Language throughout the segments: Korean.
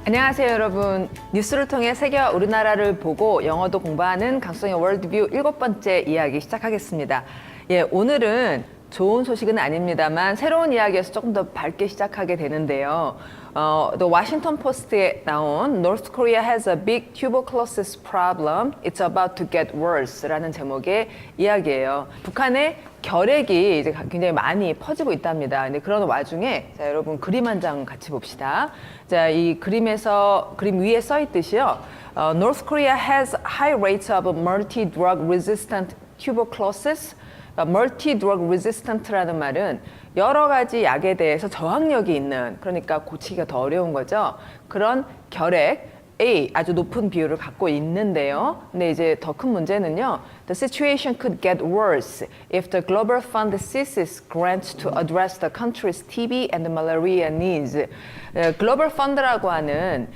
안녕하세요, 여러분. 뉴스를 통해 세계와 우리나라를 보고 영어도 공부하는 강수영의 월드뷰 7번째 이야기 시작하겠습니다. 오늘은 좋은 소식은 아닙니다만 새로운 이야기에서 조금 더 밝게 시작하게 되는데요. The Washington Post에 나온 North Korea has a big tuberculosis problem. It's about to get worse라는 제목의 이야기예요. 북한의 결핵이 이제 굉장히 많이 퍼지고 있답니다. 근데 그런 와중에 자, 여러분 그림 한 장 같이 봅시다. 자, 이 그림 위에 써 있듯이요. North Korea has high rates of multi-drug resistant tuberculosis. multi-drug resistant라는 말은 여러 가지 약에 대해서 저항력이 있는, 그러니까 고치기가 더 어려운 거죠. 그런 결핵의 아주 높은 비율을 갖고 있는데요. 근데 이제 더 큰 문제는요. The situation could get worse if the Global Fund ceases grants to address the country's TB and malaria needs. 글로벌 펀드라고 하는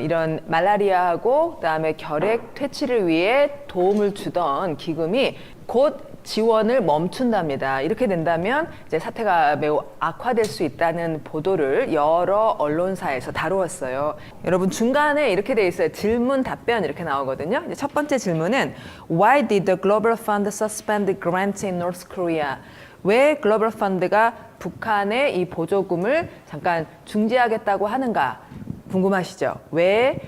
이런 말라리아하고 그다음에 결핵 퇴치를 위해 도움을 주던 기금이 곧 지원을 멈춘답니다. 이렇게 된다면 이제 사태가 매우 악화될 수 있다는 보도를 여러 언론사에서 다루었어요. 여러분 중간에 이렇게 돼 있어요. 질문 답변 이렇게 나오거든요. 이제 첫 번째 질문은 Why did the Global Fund suspend grants in North Korea? 왜 글로벌 펀드가 북한의 이 보조금을 잠깐 중지하겠다고 하는가 궁금하시죠? 왜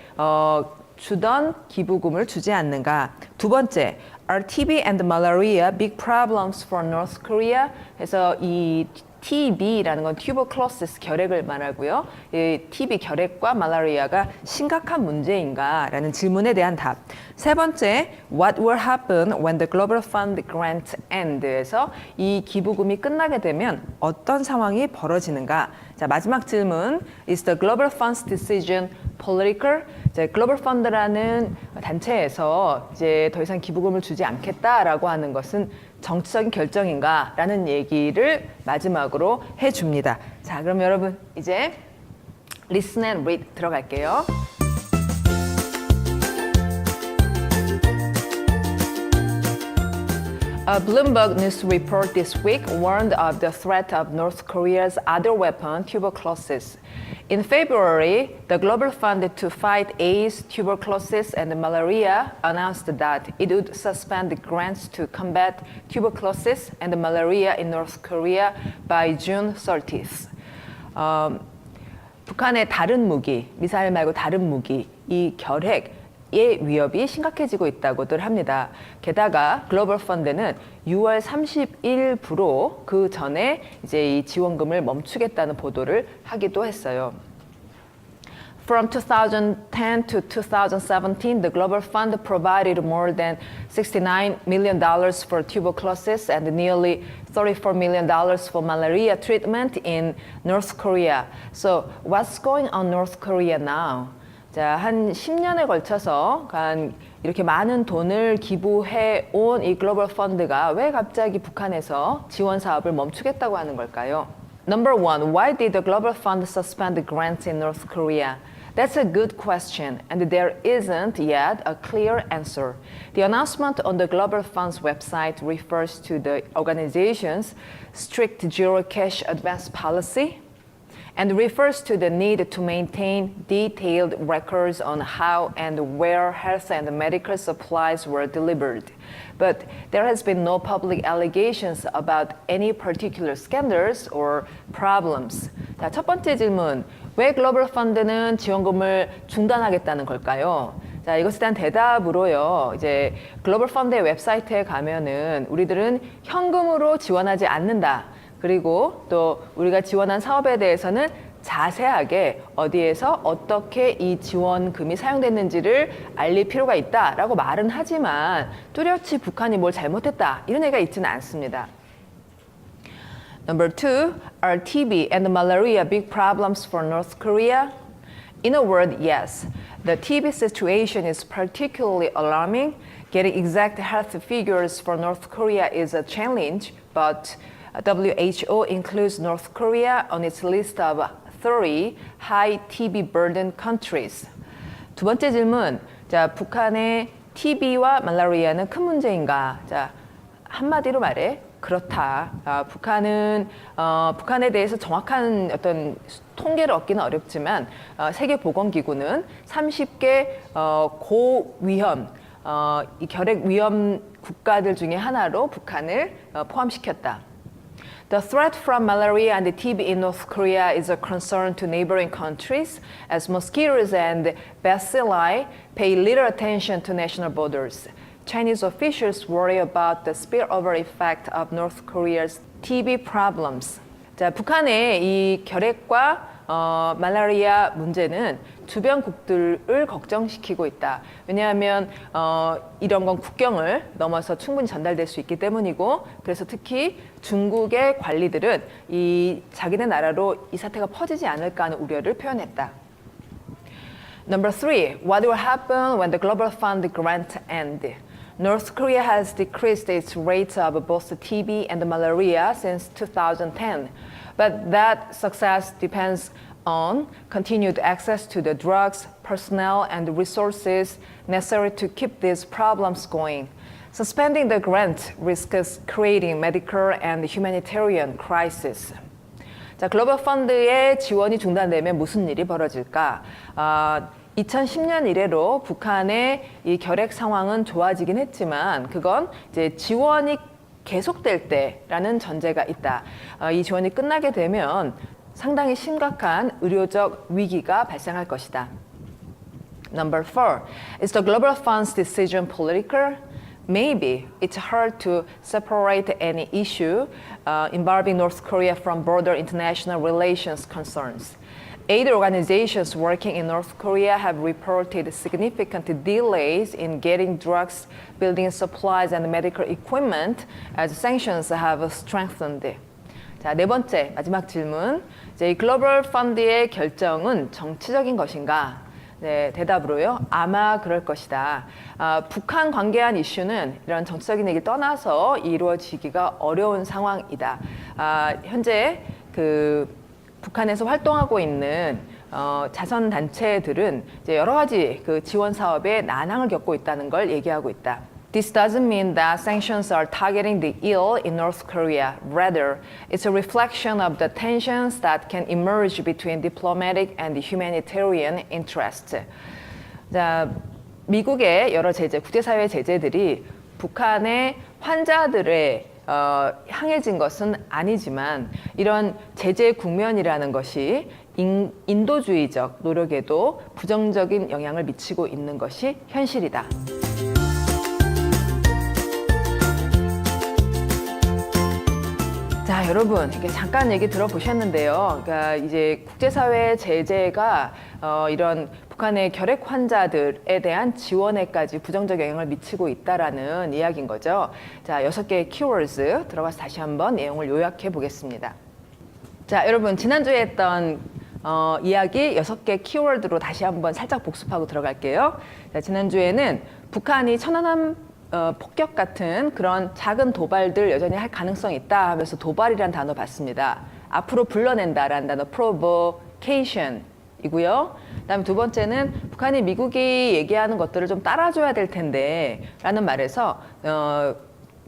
주던 기부금을 주지 않는가? 두 번째, Are TB and malaria big problems for North Korea? 그래서 이 TB라는 건 tuberculosis 결핵을 말하고요. 이 TB 결핵과 말라리아가 심각한 문제인가? 라는 질문에 대한 답. 세 번째, What will happen when the Global Fund grant ends?에서 이 기부금이 끝나게 되면 어떤 상황이 벌어지는가? 자, 마지막 질문, Is the Global Fund's decision political? 이제 글로벌 펀드라는 단체에서 이제 더 이상 기부금을 주지 않겠다라고 하는 것은 정치적인 결정인가라는 얘기를 마지막으로 해줍니다. 자, 그럼 여러분 이제 Listen and Read 들어갈게요. A Bloomberg News report this week warned of the threat of North Korea's other weapon, tuberculosis. In February, the Global Fund to Fight AIDS, Tuberculosis, and Malaria announced that it would suspend grants to combat tuberculosis and malaria in North Korea by June 30th. 북한의 다른 무기, 미사일 말고 다른 무기, 이 결핵의 위협이 심각해지고 있다고들 합니다. 게다가 글로벌 펀드는 6월 30일부로 그 전에 이제 이 지원금을 멈추겠다는 보도를 하기도 했어요. From 2010 to 2017, the Global Fund provided more than $69 million for tuberculosis and nearly $34 million for malaria treatment in North Korea. So what's going on in North Korea now? 자, 한 10년에 걸쳐서 이렇게 많은 돈을 기부해 온 이 글로벌 펀드가 왜 갑자기 북한에서 지원 사업을 멈추겠다고 하는 걸까요? Number one, why did the Global Fund suspend grants in North Korea? That's a good question, and there isn't yet a clear answer. The announcement on the Global Fund's website refers to the organization's strict zero cash advance policy and refers to the need to maintain detailed records on how and where health and medical supplies were delivered. But there has been no public allegations about any particular scandals or problems. 자, 첫 번째 질문, 왜 글로벌 펀드는 지원금을 중단하겠다는 걸까요? 자, 이것에 대한 대답으로요. 이제 글로벌 펀드의 웹사이트에 가면은 우리들은 현금으로 지원하지 않는다. 그리고 또 우리가 지원한 사업에 대해서는 자세하게 어디에서 어떻게 이 지원금이 사용됐는지를 알릴 필요가 있다라고 말은 하지만 뚜렷이 북한이 뭘 잘못했다 이런 얘기가 있지는 않습니다. Number two, are TB and malaria big problems for North Korea? In a word, yes. The TB situation is particularly alarming. Getting exact health figures for North Korea is a challenge, but WHO includes North Korea on its list of 30 high TB burden countries. 두 번째 질문, 자, 북한의 TB와 말라리아는 큰 문제인가? 자, 한마디로 말해 그렇다. 북한에 대해서 정확한 어떤 통계를 얻기는 어렵지만 세계 보건기구는 30개 고위험 이 결핵 위험 국가들 중에 하나로 북한을 포함시켰다. The threat from malaria and TB in North Korea is a concern to neighboring countries as mosquitoes and bacilli pay little attention to national borders. Chinese officials worry about the spillover effect of North Korea's TB problems. 자, 북한의 이 결핵과 말라리아 문제는 주변국들을 걱정시키고 있다. 왜냐하면 이런 건 국경을 넘어서 충분히 전달될 수 있기 때문이고, 그래서 특히 중국의 관리들은 이 자기네 나라로 이 사태가 퍼지지 않을까 하는 우려를 표현했다. Number 3, what will happen when the Global Fund grant ends? North Korea has decreased its rates of both TB and malaria since 2010, but that success depends on continued access to the drugs, personnel, and resources necessary to keep these problems going. Suspending the grant risks creating medical and humanitarian crisis. 자, 글로벌 펀드의 지원이 중단되면 무슨 일이 벌어질까? 2010년 이래로 북한의 이 결핵 상황은 좋아지긴 했지만 그건 이제 지원이 계속될 때라는 전제가 있다. 이 지원이 끝나게 되면 상당히 심각한 의료적 위기가 발생할 것이다. Number 4, is the Global Fund's decision political? Maybe it's hard to separate any issue involving North Korea from broader international relations concerns. Aid organizations working in North Korea have reported significant delays in getting drugs, building supplies, and medical equipment as sanctions have strengthened. 자, 네 번째, 마지막 질문. 이제 이 글로벌 펀드의 결정은 정치적인 것인가? 네, 대답으로요. 아마 그럴 것이다. 북한 관계한 이슈는 이런 정치적인 얘기 떠나서 이루어지기가 어려운 상황이다. 현재 북한에서 활동하고 있는 자선 단체들은 이제 여러 가지 지원 사업에 난항을 겪고 있다는 걸 얘기하고 있다. This doesn't mean that sanctions are targeting the ill in North Korea. Rather, it's a reflection of the tensions that can emerge between diplomatic and humanitarian interests. 자, 미국의 여러 제재, 국제사회 제재들이 북한의 환자들의 향해진 것은 아니지만 이런 제재 국면이라는 것이 인도주의적 노력에도 부정적인 영향을 미치고 있는 것이 현실이다. 자, 여러분, 이렇게 잠깐 얘기 들어보셨는데요. 그러니까 이제 국제사회 제재가 이런 북한의 결핵 환자들에 대한 지원에까지 부정적 영향을 미치고 있다라는 이야기인 거죠. 자, 6개의 키워드 들어가서 다시 한번 내용을 요약해 보겠습니다. 자, 여러분, 지난주에 했던 이야기 6개 키워드로 다시 한번 살짝 복습하고 들어갈게요. 자, 지난주에는 북한이 천안함 폭격 같은 그런 작은 도발들 여전히 할 가능성이 있다 하면서 도발이란 단어 봤습니다. 앞으로 불러낸다라는 단어 provocation 이고요. 그다음에 두 번째는 북한이 미국이 얘기하는 것들을 좀 따라줘야 될 텐데 라는 말에서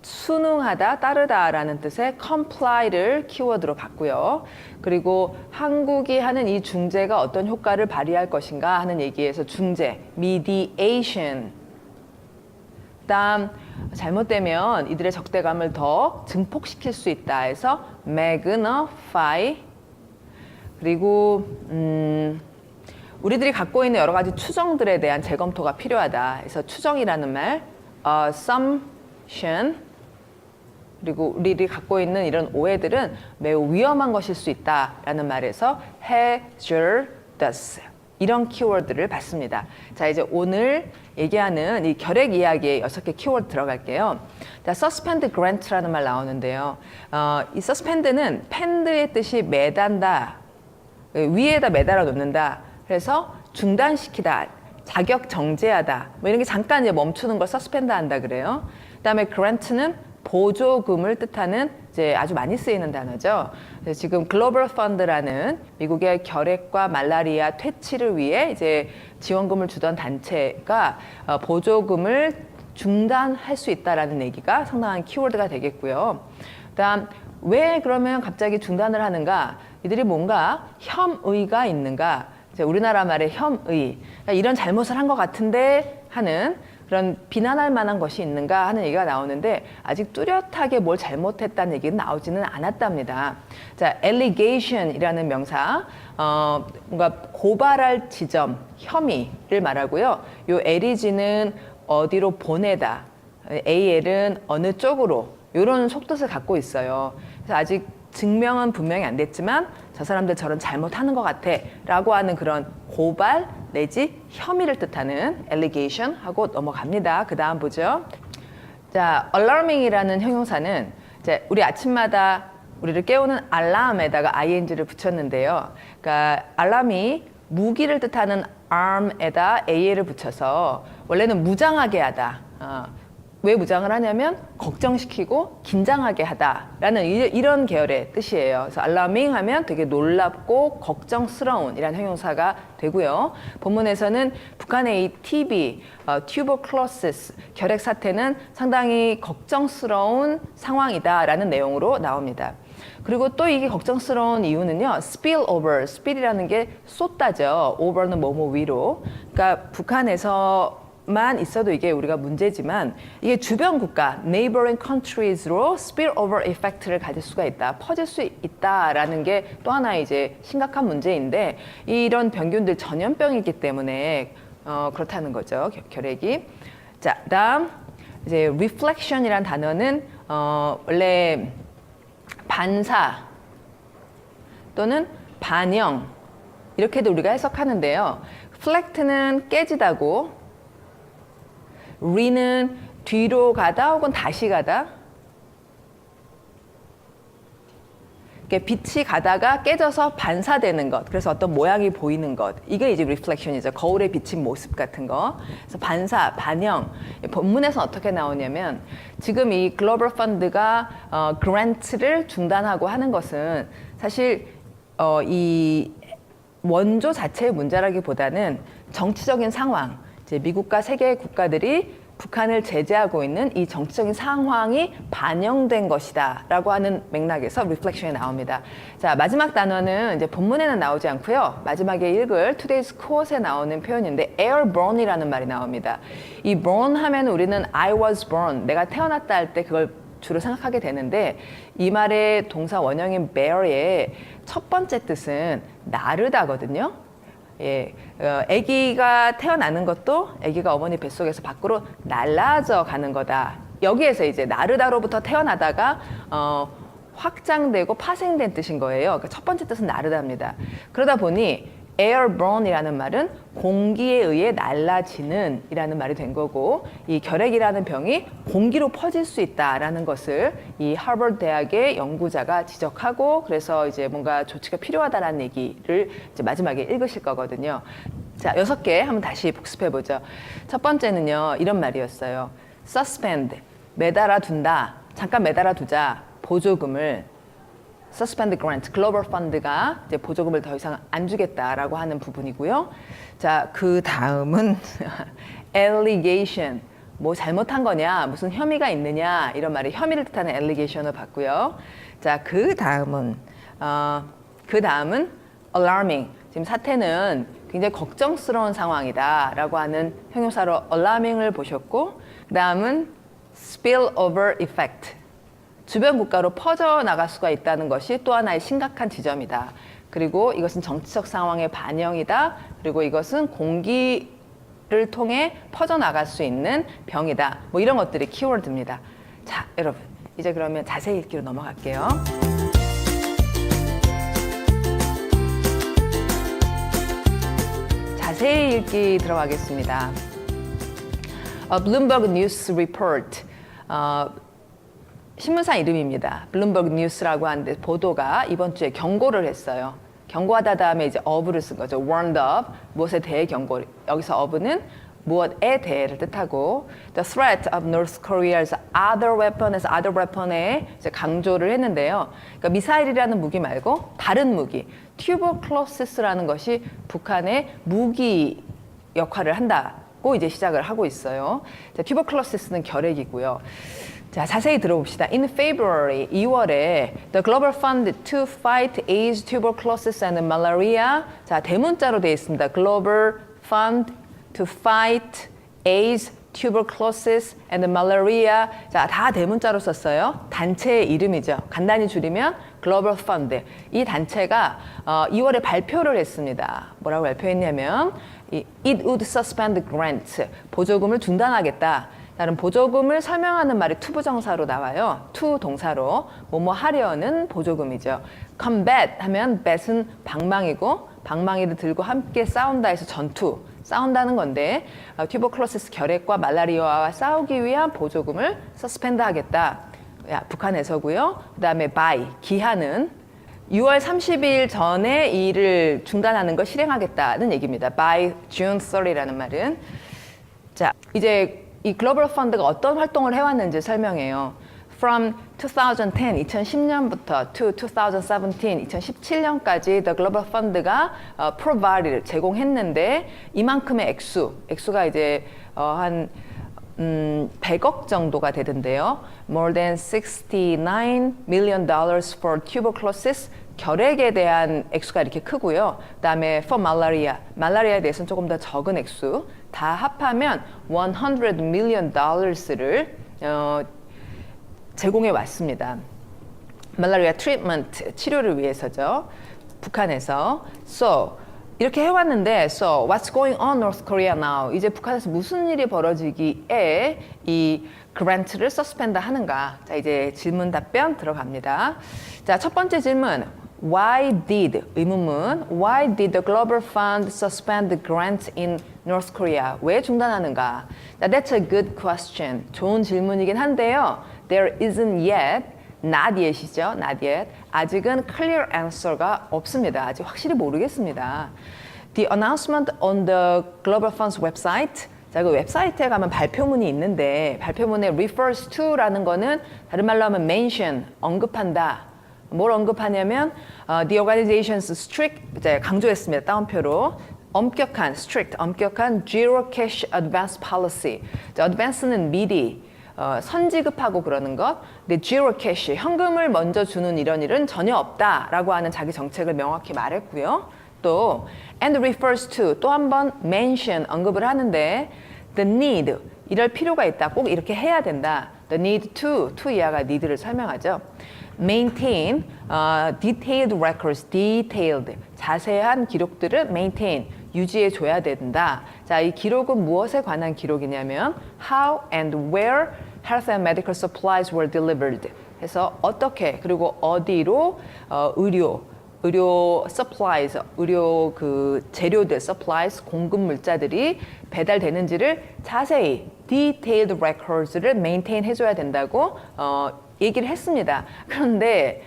순응하다, 따르다라는 뜻의 comply를 키워드로 봤고요. 그리고 한국이 하는 이 중재가 어떤 효과를 발휘할 것인가 하는 얘기에서 중재, mediation. 그다음 잘못되면 이들의 적대감을 더 증폭시킬 수 있다 해서 magnify. 그리고 우리들이 갖고 있는 여러 가지 추정들에 대한 재검토가 필요하다. 그래서 추정이라는 말, assumption. 그리고 우리들이 갖고 있는 이런 오해들은 매우 위험한 것일 수 있다라는 말에서 hazardous. 이런 키워드를 봤습니다. 자, 이제 오늘 얘기하는 이 결핵 이야기의 6개 키워드 들어갈게요. 자, suspend grant라는 말 나오는데요. 이 suspend는 펜드의 뜻이 매단다, 위에다 매달아 놓는다. 그래서 중단시키다, 자격 정지하다. 뭐 이런 게 잠깐 이제 멈추는 걸 suspend 한다 그래요. 그다음에 grant는 보조금을 뜻하는 이제 아주 많이 쓰이는 단어죠. 그래서 지금 글로벌 펀드라는 미국의 결핵과 말라리아 퇴치를 위해 이제 지원금을 주던 단체가 보조금을 중단할 수 있다라는 얘기가 상당한 키워드가 되겠고요. 그다음 왜 그러면 갑자기 중단을 하는가? 이들이 뭔가 혐의가 있는가? 이제 우리나라 말의 혐의, 그러니까 이런 잘못을 한 것 같은데 하는 그런 비난할 만한 것이 있는가 하는 얘기가 나오는데 아직 뚜렷하게 뭘 잘못했다는 얘기는 나오지는 않았답니다. 자, allegation이라는 명사, 뭔가 고발할 지점, 혐의를 말하고요. 요 LEG는 어디로 보내다, AL은 어느 쪽으로 이런 속뜻을 갖고 있어요. 그래서 아직 증명은 분명히 안 됐지만 저 사람들 저런 잘못하는 것 같아 라고 하는 그런 고발 내지 혐의를 뜻하는 allegation 하고 넘어갑니다. 그 다음 보죠. 자, alarming이라는 형용사는 이제 우리 아침마다 우리를 깨우는 알람에다가 ing를 붙였는데요. 그러니까 알람이 무기를 뜻하는 arm에다 al을 붙여서 원래는 무장하게 하다. 왜 무장을 하냐면 걱정시키고 긴장하게 하다라는 이런 계열의 뜻이에요. 그래서 alarming 하면 되게 놀랍고 걱정스러운 이란 형용사가 되고요. 본문에서는 북한의 이 TB, tuberculosis, 결핵 사태는 상당히 걱정스러운 상황이다라는 내용으로 나옵니다. 그리고 또 이게 걱정스러운 이유는요. spillover, spill이라는 게 쏟다죠. over는 뭐뭐 위로. 그러니까 북한에서만 있어도 이게 우리가 문제지만 이게 주변 국가, neighboring countries로 spillover effect를 가질 수가 있다, 퍼질 수 있다라는 게 또 하나 이제 심각한 문제인데 이런 병균들 전염병이기 때문에 그렇다는 거죠, 결핵이. 자, 다음 이제 reflection이란 단어는 원래 반사 또는 반영 이렇게도 우리가 해석하는데요. reflect는 깨지다고, re는 뒤로 가다 혹은 다시 가다. 빛이 가다가 깨져서 반사되는 것, 그래서 어떤 모양이 보이는 것, 이게 이제 reflection이죠. 거울에 비친 모습 같은 거. 그래서 반사, 반영. 본문에서 어떻게 나오냐면 지금 이 글로벌 펀드가 그랜트를 중단하고 하는 것은 사실 이 원조 자체의 문제라기보다는 정치적인 상황, 이제 미국과 세계 국가들이 북한을 제재하고 있는 이 정치적인 상황이 반영된 것이다 라고 하는 맥락에서 reflection이 나옵니다. 자, 마지막 단어는 이제 본문에는 나오지 않고요. 마지막에 읽을 today's quote에 나오는 표현인데 airborne이라는 말이 나옵니다. 이 born 하면 우리는 I was born, 내가 태어났다 할 때 그걸 주로 생각하게 되는데 이 말의 동사 원형인 bear의 첫 번째 뜻은 나르다거든요. 예, 아기가 태어나는 것도 아기가 어머니 뱃속에서 밖으로 날아져 가는 거다. 여기에서 이제 나르다로부터 태어나다가 확장되고 파생된 뜻인 거예요. 그러니까 첫 번째 뜻은 나르다입니다. 그러다 보니 airborne이라는 말은 공기에 의해 날아지는 이라는 말이 된 거고, 이 결핵이라는 병이 공기로 퍼질 수 있다라는 것을 이 하버드 대학의 연구자가 지적하고, 그래서 이제 뭔가 조치가 필요하다라는 얘기를 이제 마지막에 읽으실 거거든요. 자, 6개 한번 다시 복습해 보죠. 첫 번째는요, 이런 말이었어요. suspend, 매달아 둔다, 잠깐 매달아 두자, 보조금을. Suspend Grant, 글로벌 펀드가 이제 보조금을 더 이상 안 주겠다라고 하는 부분이고요. 자, 그 다음은 allegation, 뭐 잘못한 거냐, 무슨 혐의가 있느냐 이런 말이 혐의를 뜻하는 allegation을 봤고요. 자, 그 다음은 alarming, 지금 사태는 굉장히 걱정스러운 상황이다라고 하는 형용사로 alarming을 보셨고, 그 다음은 spillover effect. 주변 국가로 퍼져나갈 수가 있다는 것이 또 하나의 심각한 지점이다. 그리고 이것은 정치적 상황의 반영이다. 그리고 이것은 공기를 통해 퍼져나갈 수 있는 병이다. 뭐 이런 것들이 키워드입니다. 자, 여러분, 이제 그러면 자세히 읽기로 넘어갈게요. 자세히 읽기 들어가겠습니다. Bloomberg News Report. 신문사 이름입니다. 블룸버그 뉴스라고 하는데 보도가 이번 주에 경고를 했어요. 경고하다 다음에 이제 of를 쓴 거죠. warned of, 무엇에 대해 경고. 여기서 of는 무엇에 대해를 뜻하고, the threat of North Korea's other weapon에서 other weapon에 이제 강조를 했는데요. 그러니까 미사일이라는 무기 말고 다른 무기, tuberculosis라는 것이 북한의 무기 역할을 한다고 이제 시작을 하고 있어요. 자, tuberculosis는 결핵이고요. 자, 자세히 들어봅시다. In February, 2월에 The Global Fund to Fight AIDS, Tuberculosis and Malaria. 자, 대문자로 되어 있습니다. Global Fund to Fight AIDS, Tuberculosis and Malaria. 자, 다 대문자로 썼어요. 단체의 이름이죠. 간단히 줄이면 Global Fund. 이 단체가 2월에 발표를 했습니다. 뭐라고 발표했냐면 It would suspend grants. 보조금을 중단하겠다. 다른 보조금을 설명하는 말이 투부정사로 나와요. 투 동사로 뭐뭐 하려는 보조금이죠. combat 하면 bat은 방망이고 방망이를 들고 함께 싸운다 해서 전투, 싸운다는 건데 튜버클로시스 결핵과 말라리아와 싸우기 위한 보조금을 suspend 하겠다. 북한에서고요. 그 다음에 by, 기한은 6월 30일 전에 이 일을 중단하는 걸 실행하겠다는 얘기입니다. by June 30라는 말은. 자, 이제 이 글로벌 펀드가 어떤 활동을 해왔는지 설명해요. From 2010, 2010년부터 to 2017, 2017년까지 The Global Fund가 provided, 제공했는데 이만큼의 액수가 이제 한 100억 정도가 되던데요. More than $69 million for tuberculosis, 결핵에 대한 액수가 이렇게 크고요. 그다음에 for malaria, 말라리아에 대해서는 조금 더 적은 액수, 다 합하면 $100 million를 제공해 왔습니다. 말라리아 트리트먼트, 치료를 위해서죠. 북한에서. So, 이렇게 해왔는데, so what's going on North Korea now? 이제 북한에서 무슨 일이 벌어지기에 이 그랜트를 서스펜드 하는가? 자, 이제 질문 답변 들어갑니다. 자, 첫 번째 질문. Why did, 의문문, why did the Global Fund suspend the grants in North Korea? 왜 중단하는가? Now, that's a good question. 좋은 질문이긴 한데요. There isn't yet, not yet이죠. not yet. 아직은 clear answer가 없습니다. 아직 확실히 모르겠습니다. The announcement on the Global Fund's website. 자, 그 웹사이트에 가면 발표문이 있는데 발표문에 refers to라는 거는 다른 말로 하면 mention, 언급한다. 뭘 언급하냐면 the organization's strict, 강조했습니다. 따옴표로. 엄격한, strict, 엄격한 zero cash advance policy. 자, advance는 미리 선지급하고 그러는 것. 근데 zero cash, 현금을 먼저 주는 이런 일은 전혀 없다라고 하는 자기 정책을 명확히 말했고요. 또 and refers to, 또 한 번 mention, 언급을 하는데 the need, 이럴 필요가 있다. 꼭 이렇게 해야 된다. The need to 이하가 need를 설명하죠. maintain, detailed records, detailed, 자세한 기록들을 maintain, 유지해 줘야 된다. 자, 이 기록은 무엇에 관한 기록이냐면 how and where health and medical supplies were delivered. 해서 어떻게 그리고 어디로 의료 supplies, 의료 그 재료들 supplies, 공급 물자들이 배달되는지를 자세히 detailed records를 maintain 해줘야 된다고 얘기를 했습니다. 그런데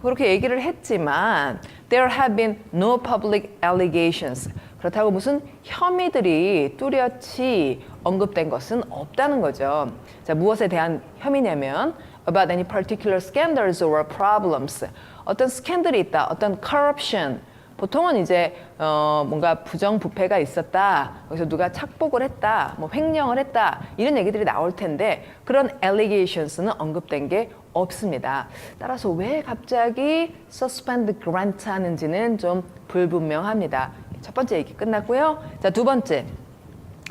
그렇게 얘기를 했지만 there have been no public allegations. 그렇다고 무슨 혐의들이 뚜렷이 언급된 것은 없다는 거죠. 자, 무엇에 대한 혐의냐면 about any particular scandals or problems. 어떤 스캔들이 있다, 어떤 corruption. 보통은 이제 뭔가 부정부패가 있었다, 여기서 누가 착복을 했다, 뭐 횡령을 했다 이런 얘기들이 나올 텐데 그런 allegations는 언급된 게 없습니다. 따라서 왜 갑자기 suspend grant 하는지는 좀 불분명합니다. 첫 번째 얘기 끝났고요. 자, 두 번째.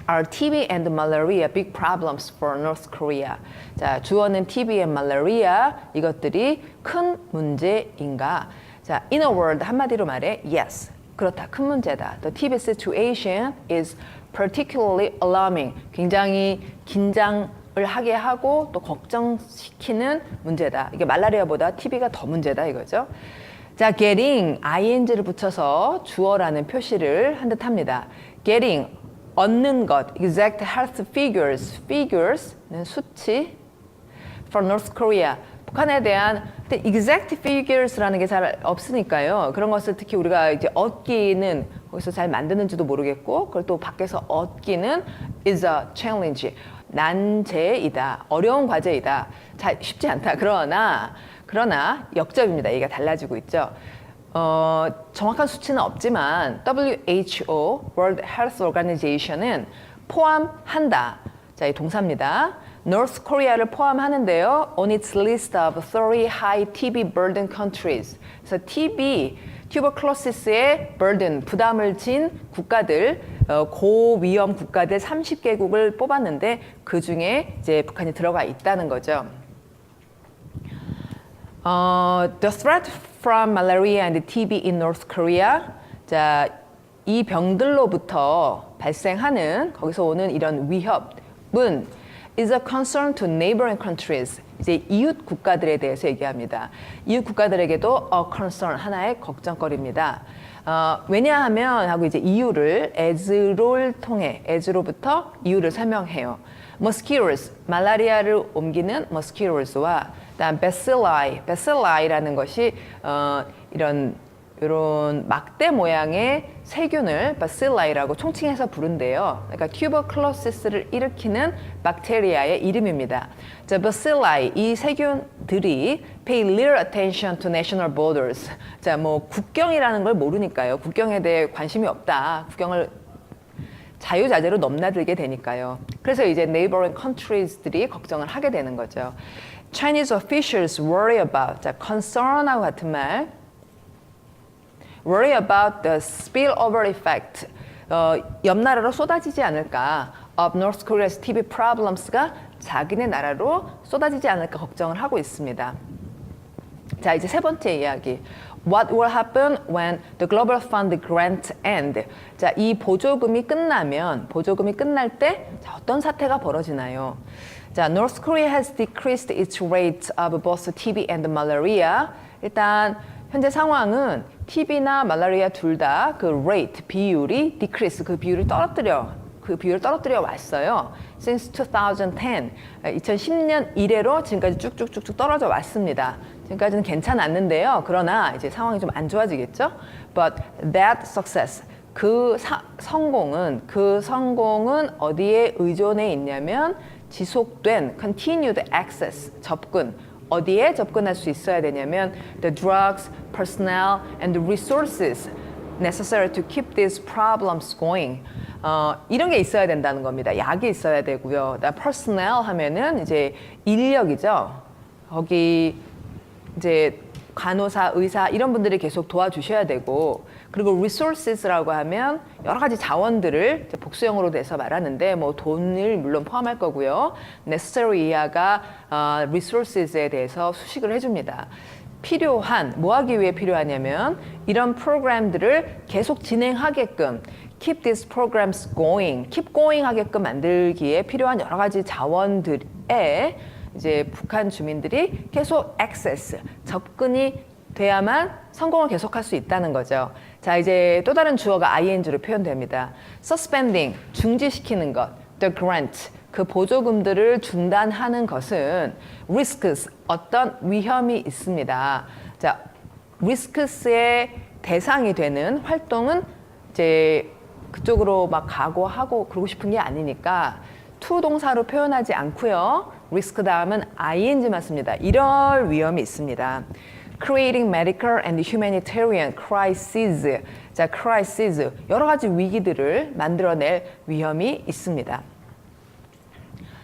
Are TB and malaria big problems for North Korea? 자, 주어는 TB and malaria, 이것들이 큰 문제인가? 자, in a word, 한마디로 말해, yes, 그렇다, 큰 문제다. The TB situation is particularly alarming. 굉장히 긴장을 하게 하고 또 걱정시키는 문제다. 이게 말라리아보다 TB가 더 문제다 이거죠. 자, getting, ing를 붙여서 주어라는 표시를 한 듯합니다. getting, 얻는 것, exact health figures, figures는 수치, for North Korea, 북한에 대한 exact figures라는 게 잘 없으니까요. 그런 것을 특히 우리가 이제 얻기는 거기서 잘 만드는지도 모르겠고, 그걸 또 밖에서 얻기는 is a challenge, 난제이다, 어려운 과제이다, 잘 쉽지 않다. 그러나 역접입니다. 얘기가 달라지고 있죠. 정확한 수치는 없지만 WHO, World Health Organization은 포함한다. 자, 이 동사입니다. North Korea를 포함하는데요. On its list of 30 high TB burden countries. 그래서 TB, tuberculosis의 burden, 부담을 진 국가들, 고위험 국가들 30개국을 뽑았는데 그 중에 이제 북한이 들어가 있다는 거죠. The threat from malaria and TB in North Korea. 자, 이 병들로부터 발생하는 거기서 오는 이런 위협은 is a concern to neighboring countries. 이제 이웃 국가들에 대해서 얘기합니다. 이웃 국가들에게도 a concern, 하나의 걱정거리입니다. 왜냐하면 하고 이제 이유를 as를 통해 as로부터 이유를 설명해요. mosquitoes, 말라리아를 옮기는 mosquitoes와 그다음 bacilli라는 것이 이런 막대 모양의 세균을 bacilli라고 총칭해서 부른대요. 그러니까 tuberculosis를 일으키는 박테리아의 이름입니다. 자, bacilli, 이 세균들이 pay little attention to national borders. 자, 뭐 국경이라는 걸 모르니까요. 국경에 대해 관심이 없다. 국경을 자유자재로 넘나들게 되니까요. 그래서 이제 neighboring countries들이 걱정을 하게 되는 거죠. Chinese officials worry about, 자, concern하고 같은 말. worry about the spillover effect. 옆 나라로 쏟아지지 않을까. of North Korea's TB problems가 자기네 나라로 쏟아지지 않을까 걱정을 하고 있습니다. 자, 이제 세 번째 이야기. What will happen when the Global Fund grant end? 자, 이 보조금이 끝날 때 자, 어떤 사태가 벌어지나요? 자, North Korea has decreased its rate of both TB and malaria. 일단 현재 상황은 TB나 말라리아 둘 다 그 rate, 비율이 decrease, 그 비율을 떨어뜨려 왔어요. Since 2010, 2010년 이래로 지금까지 쭉쭉쭉쭉 떨어져 왔습니다. 지금까지는 괜찮았는데요. 그러나 이제 상황이 좀 안 좋아지겠죠? But that success, 그 성공은 어디에 의존해 있냐면 지속된 continued access, 접근. 어디에 접근할 수 있어야 되냐면 the drugs, personnel, and the resources necessary to keep these problems going. 이런 게 있어야 된다는 겁니다. 약이 있어야 되고요. personnel 하면은 이제 인력이죠. 거기 이제 간호사, 의사 이런 분들이 계속 도와주셔야 되고, 그리고 resources라고 하면 여러 가지 자원들을 복수형으로 돼서 말하는데 뭐 돈을 물론 포함할 거고요. necessary 이하가 resources에 대해서 수식을 해줍니다. 필요한, 뭐 하기 위해 필요하냐면 이런 프로그램들을 계속 진행하게끔 keep these programs going, keep going 하게끔 만들기에 필요한 여러 가지 자원들에 이제 북한 주민들이 계속 access, 접근이 돼야만 성공을 계속할 수 있다는 거죠. 자, 이제 또 다른 주어가 ing로 표현됩니다. suspending, 중지시키는 것, the grant, 그 보조금들을 중단하는 것은 risks, 어떤 위험이 있습니다. 자, risks의 대상이 되는 활동은 이제 그쪽으로 막 각오하고 그러고 싶은 게 아니니까 to 동사로 표현하지 않고요. risk 다음은 ing만 씁니다. 이럴 위험이 있습니다. Creating medical and humanitarian crises. 자, crises, 여러 가지 위기들을 만들어낼 위험이 있습니다.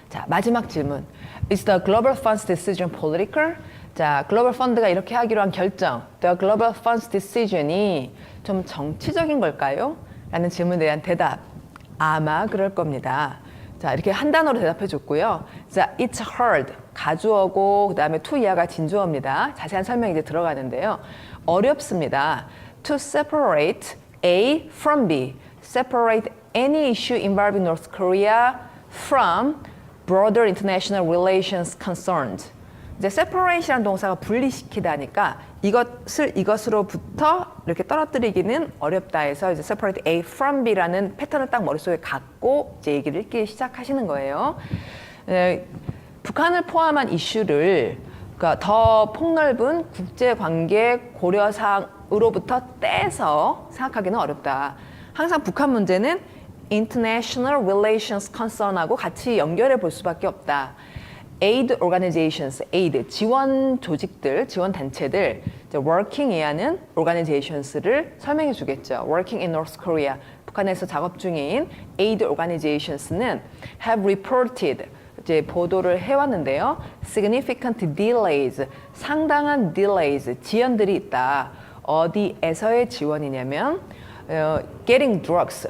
자, 마지막 질문. Is the Global Fund's decision political? 자, 글로벌 펀드가 이렇게 하기로 한 결정, The Global Fund's decision이 좀 정치적인 걸까요? 라는 질문에 대한 대답, 아마 그럴 겁니다. 자, 이렇게 한 단어로 대답해 줬고요. 자, it's hard, 가주어고 그 다음에 to 이하가 진주어입니다. 자세한 설명이 이제 들어가는데요. 어렵습니다. To separate A from B, separate any issue involving North Korea from broader international relations concerns. 이제 separate이라는 동사가 분리시키다니까 이것으로부터 이렇게 떨어뜨리기는 어렵다 해서 이제 separate A from B라는 패턴을 딱 머릿속에 갖고 이제 얘기를 읽기 시작하시는 거예요. 북한을 포함한 이슈를 그러니까 더 폭넓은 국제관계 고려사항으로부터 떼서 생각하기는 어렵다. 항상 북한 문제는 international relations concern하고 같이 연결해 볼 수밖에 없다. aid organizations, aid, 지원 조직들, 지원 단체들, working 이하는 organisations를 설명해 주겠죠. working in North Korea, 북한에서 작업 중인 aid organisations는 have reported, 이제 보도를 해왔는데요. Significant delays, 상당한 delays, 지연들이 있다. 어디에서의 지원이냐면 getting drugs,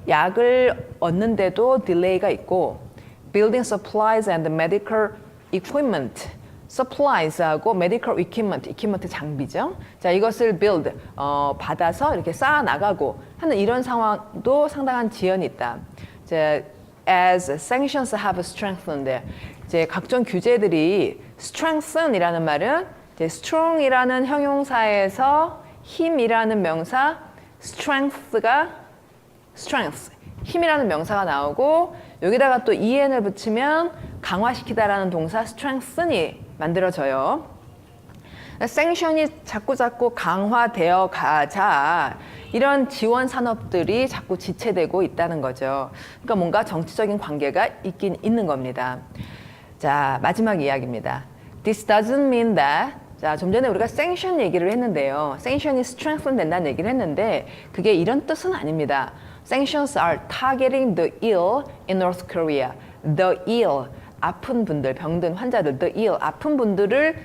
약을 얻는데도 딜레이가 있고 building supplies and medical equipment, supplies하고 medical equipment 장비죠. 자, 이것을 build, 받아서 이렇게 쌓아 나가고 하는 이런 상황도 상당한 지연이 있다. 자, as sanctions have strengthened, 이제 각종 규제들이 strengthen이라는 말은 이제 strong이라는 형용사에서 힘이라는 명사, strength가 strength, 힘이라는 명사가 나오고 여기다가 또 en을 붙이면 강화시키다라는 동사 strengthen이 만들어져요. sanction이 자꾸 강화되어 가자 이런 지원 산업들이 자꾸 지체되고 있다는 거죠. 그러니까 뭔가 정치적인 관계가 있긴 있는 겁니다. 자, 마지막 이야기입니다. This doesn't mean that, 자, 좀 전에 우리가 sanction 얘기를 했는데요. sanction이 strengthen 된다는 얘기를 했는데 그게 이런 뜻은 아닙니다. Sanctions are targeting the ill in North Korea. The ill, 아픈 분들, 병든 환자들, the ill, 아픈 분들을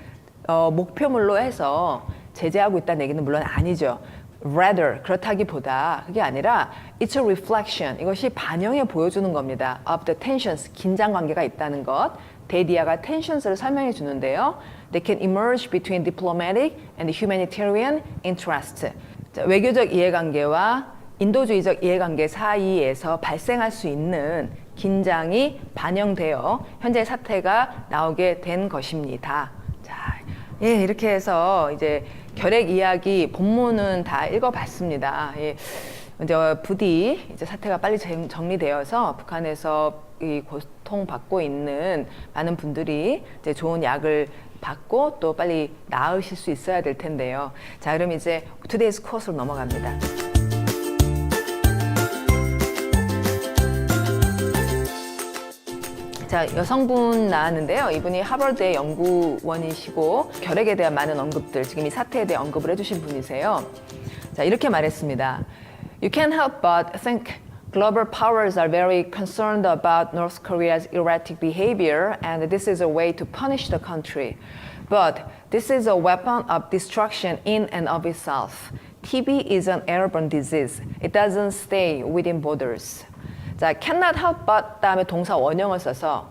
목표물로 해서 제재하고 있다는 얘기는 물론 아니죠. Rather, 그렇다기보다 그게 아니라 it's a reflection, 이것이 반영해 보여주는 겁니다. Of the tensions, 긴장 관계가 있다는 것. 데디아가 tensions를 설명해 주는데요. They can emerge between diplomatic and humanitarian interest. 자, 외교적 이해관계와 인도주의적 이해관계 사이에서 발생할 수 있는 긴장이 반영되어 현재 사태가 나오게 된 것입니다. 자, 예, 이렇게 해서 이제 결핵 이야기 본문은 다 읽어봤습니다. 예, 이제 부디 이제 사태가 빨리 정리되어서 북한에서 이 고통받고 있는 많은 분들이 이제 좋은 약을 받고 또 빨리 나으실 수 있어야 될 텐데요. 자, 그럼 이제 today's course로 넘어갑니다. 자, 여성분 나왔는데요. 이분이 하버드의 연구원이시고 결핵에 대한 많은 언급들, 지금 이 사태에 대해 언급을 해주신 분이세요. 자, 이렇게 말했습니다. You can't help but think global powers are very concerned about North Korea's erratic behavior and this is a way to punish the country. But this is a weapon of destruction in and of itself. TB is an airborne disease. It doesn't stay within borders. 자, cannot help but 다음에 동사 원형을 써서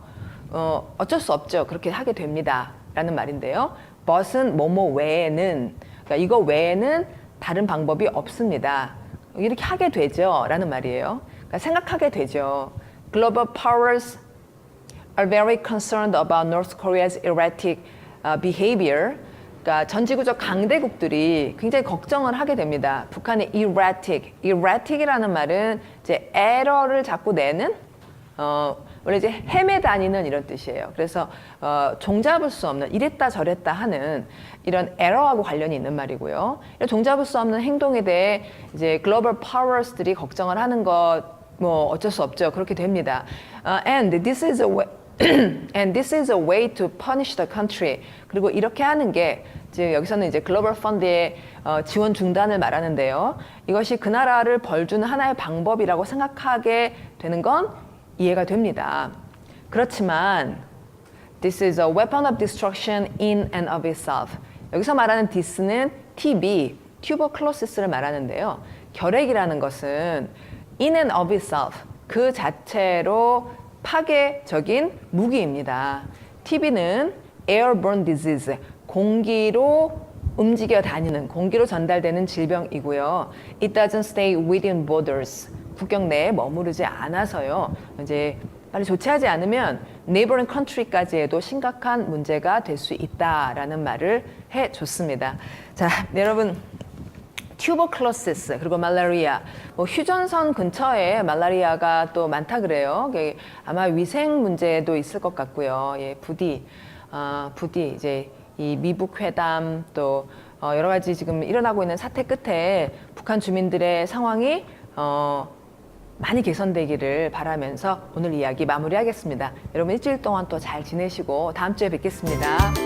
어쩔 수 없죠. 그렇게 하게 됩니다. 라는 말인데요. but은 뭐뭐 외에는, 그러니까 이거 외에는 다른 방법이 없습니다. 이렇게 하게 되죠. 라는 말이에요. 그러니까 생각하게 되죠. Global powers are very concerned about North Korea's erratic behavior. 그러니까 전지구적 강대국들이 굉장히 걱정을 하게 됩니다. 북한의 erratic이라는 말은 이제 에러를 자꾸 내는, 원래 이제 헤매 다니는 이런 뜻이에요. 그래서 종잡을 수 없는, 이랬다 저랬다 하는 이런 에러하고 관련이 있는 말이고요. 이런 종잡을 수 없는 행동에 대해 이제 글로벌 파워스들이 걱정을 하는 것, 뭐 어쩔 수 없죠. 그렇게 됩니다. And this is a way. And this is a way to punish the country. 그리고 이렇게 하는 게 즉 여기서는 이제 글로벌 펀드의 지원 중단을 말하는데요. 이것이 그 나라를 벌주는 하나의 방법이라고 생각하게 되는 건 이해가 됩니다. 그렇지만 this is a weapon of destruction in and of itself. 여기서 말하는 this는 TB, tuberculosis를 말하는데요. 결핵이라는 것은 in and of itself, 그 자체로 파괴적인 무기입니다. TB는 airborne disease, 공기로 움직여 다니는, 공기로 전달되는 질병이고요. It doesn't stay within borders. 국경 내에 머무르지 않아서요. 이제 빨리 조치하지 않으면 neighboring country까지에도 심각한 문제가 될 수 있다라는 말을 해줬습니다. 자, 여러분. tuberculosis 그리고 말라리아, 뭐 휴전선 근처에 말라리아가 또 많다 그래요. 아마 위생 문제도 있을 것 같고요. 예, 부디 이제 이 미북 회담 또 여러 가지 지금 일어나고 있는 사태 끝에 북한 주민들의 상황이 많이 개선되기를 바라면서 오늘 이야기 마무리하겠습니다. 여러분 일주일 동안 또 잘 지내시고 다음 주에 뵙겠습니다.